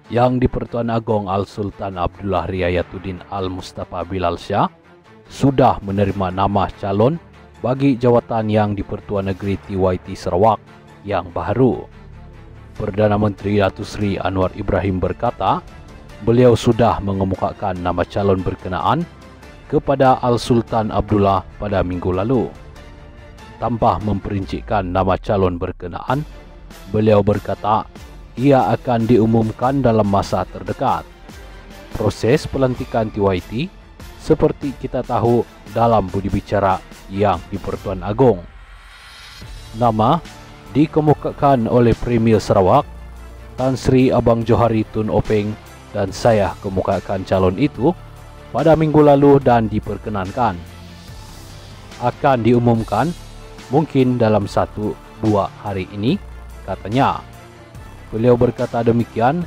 yang di-Pertuan Agong Al-Sultan Abdullah Riayatuddin Al-Mustafa Bilal Shah sudah menerima nama calon bagi jawatan yang di-Pertuan Negeri TYT Sarawak yang baru. Perdana Menteri Datuk Seri Anwar Ibrahim berkata, beliau sudah mengemukakan nama calon berkenaan kepada Al-Sultan Abdullah pada minggu lalu. Tanpa memperincikan nama calon berkenaan, beliau berkata ia akan diumumkan dalam masa terdekat. Proses pelantikan TYT seperti kita tahu dalam budi bicara yang di-Pertuan Agong. Nama dikemukakan oleh Premier Sarawak Tan Sri Abang Johari Tun Openg dan saya kemukakan calon itu pada minggu lalu dan diperkenankan. Akan diumumkan mungkin dalam 1-2 hari ini, katanya. Beliau berkata demikian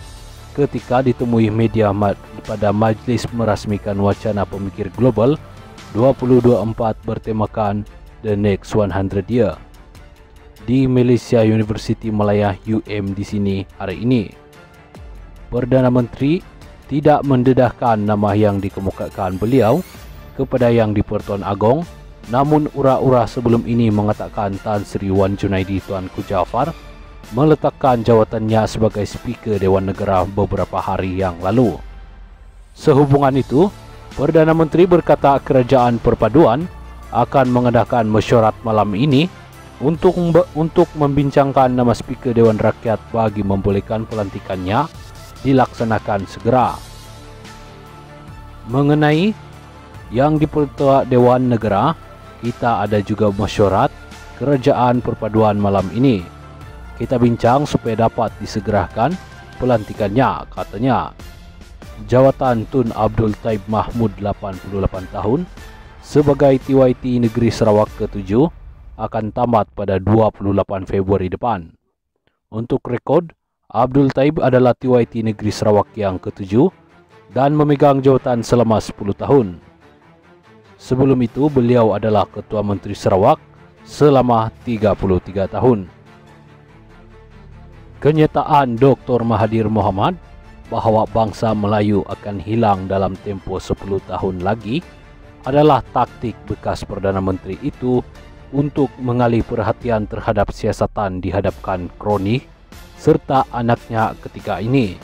ketika ditemui media pada majlis merasmikan wacana pemikir global 2024 bertemakan The Next 100 Year di Malaysia University Malaya UM di sini hari ini. Perdana Menteri tidak mendedahkan nama yang dikemukakan beliau kepada yang di-Pertuan Agong, namun ura-ura sebelum ini mengatakan Tan Sri Wan Junaidi Tuanku Jaafar meletakkan jawatannya sebagai Speaker Dewan Negara beberapa hari yang lalu. Sehubungan itu, Perdana Menteri berkata kerajaan perpaduan akan mengadakan mesyuarat malam ini untuk membincangkan nama Speaker Dewan Rakyat bagi membolehkan pelantikannya dilaksanakan segera. Mengenai yang di-Pertua Dewan Negara, kita ada juga mesyuarat kerajaan perpaduan malam ini. Kita bincang supaya dapat disegerakan pelantikannya, katanya. Jawatan Tun Abdul Taib Mahmud 88 tahun sebagai TYT Negeri Sarawak ke-7 akan tamat pada 28 Februari depan. Untuk rekod, Abdul Taib adalah TYT Negeri Sarawak yang ke-7 dan memegang jawatan selama 10 tahun. Sebelum itu, beliau adalah Ketua Menteri Sarawak selama 33 tahun. Kenyataan Dr. Mahathir Mohamad bahawa bangsa Melayu akan hilang dalam tempoh 10 tahun lagi adalah taktik bekas Perdana Menteri itu untuk mengalih perhatian terhadap siasatan dihadapkan kronik serta anaknya ketika ini.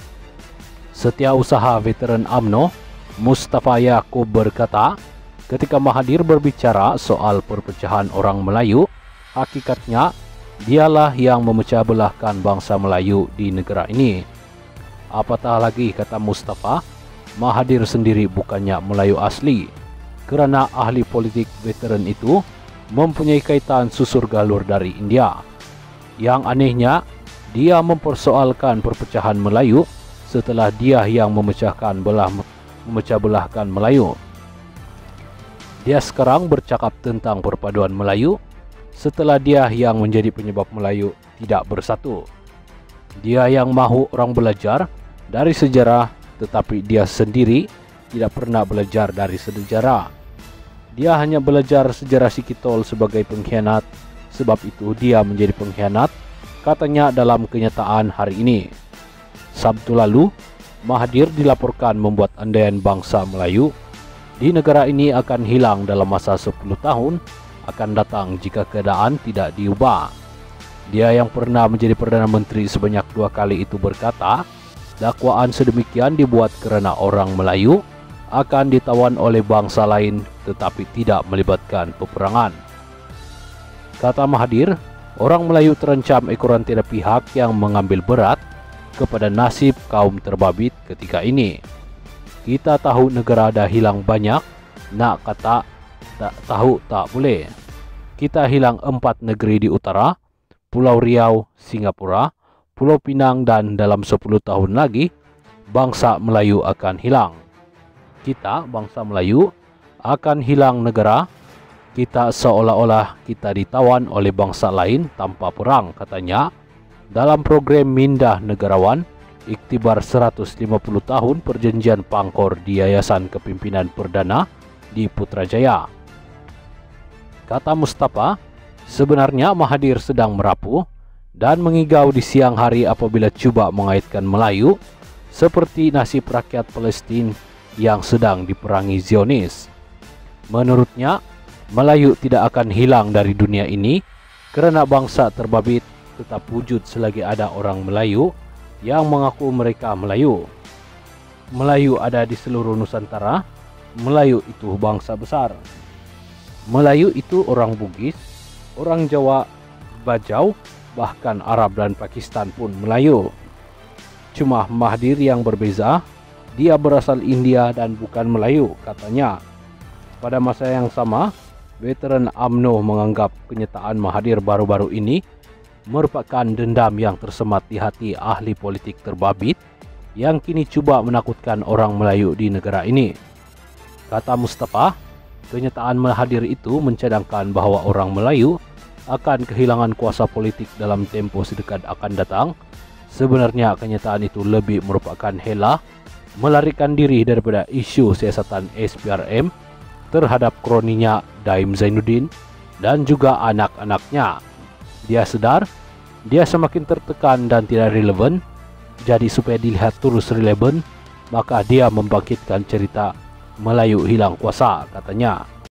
Setiausaha veteran UMNO Mustafa Yaakob berkata, ketika Mahathir berbicara soal perpecahan orang Melayu, hakikatnya dialah yang memecah belahkan bangsa Melayu di negara ini. Apatah lagi, kata Mustafa, Mahathir sendiri bukannya Melayu asli, kerana ahli politik veteran itu mempunyai kaitan susur galur dari India. Yang anehnya, dia mempersoalkan perpecahan Melayu setelah dia yang memecah belahkan Melayu. Dia sekarang bercakap tentang perpaduan Melayu setelah dia yang menjadi penyebab Melayu tidak bersatu. Dia yang mahu orang belajar dari sejarah, tetapi dia sendiri tidak pernah belajar dari sejarah. Dia hanya belajar sejarah si Kitol sebagai pengkhianat, sebab itu dia menjadi pengkhianat, katanya dalam kenyataan hari ini. Sabtu lalu, Mahathir dilaporkan membuat andaian bangsa Melayu di negara ini akan hilang dalam masa 10 tahun akan datang jika keadaan tidak diubah. Dia yang pernah menjadi Perdana Menteri sebanyak 2 kali itu berkata, dakwaan sedemikian dibuat kerana orang Melayu akan ditawan oleh bangsa lain tetapi tidak melibatkan peperangan. Kata Mahathir, orang Melayu terancam ekoran tiada pihak yang mengambil berat kepada nasib kaum terbabit ketika ini. Kita tahu negara dah hilang banyak, nak kata tak tahu tak boleh. Kita hilang 4 negeri di utara, Pulau Riau, Singapura, Pulau Pinang, dan dalam 10 tahun lagi bangsa Melayu akan hilang. Kita, bangsa Melayu, akan hilang negara. Kita seolah-olah kita ditawan oleh bangsa lain tanpa perang, katanya, dalam program Mindah Negarawan iktibar 150 tahun perjanjian Pangkor di Yayasan Kepimpinan Perdana di Putrajaya. Kata Mustafa, sebenarnya Mahathir sedang merapu dan mengigau di siang hari apabila cuba mengaitkan Melayu seperti nasib rakyat Palestina yang sedang diperangi Zionis. Menurutnya, Melayu tidak akan hilang dari dunia ini kerana bangsa terbabit tetap wujud selagi ada orang Melayu yang mengaku mereka Melayu. Melayu ada di seluruh Nusantara. Melayu itu bangsa besar. Melayu itu orang Bugis, orang Jawa, Bajau, bahkan Arab dan Pakistan pun Melayu. Cuma Mahathir yang berbeza, dia berasal India dan bukan Melayu, katanya. Pada masa yang sama, veteran UMNO menganggap kenyataan Mahathir baru-baru ini merupakan dendam yang tersemat di hati ahli politik terbabit yang kini cuba menakutkan orang Melayu di negara ini. Kata Mustafa, kenyataan Mahathir itu mencadangkan bahawa orang Melayu akan kehilangan kuasa politik dalam tempoh sedekat akan datang. Sebenarnya kenyataan itu lebih merupakan hela melarikan diri daripada isu siasatan SPRM terhadap kroninya Daim Zainuddin dan juga anak-anaknya. Dia sedar dia semakin tertekan dan tidak relevan, jadi supaya dilihat terus relevan, maka dia membangkitkan cerita Melayu hilang kuasa, katanya.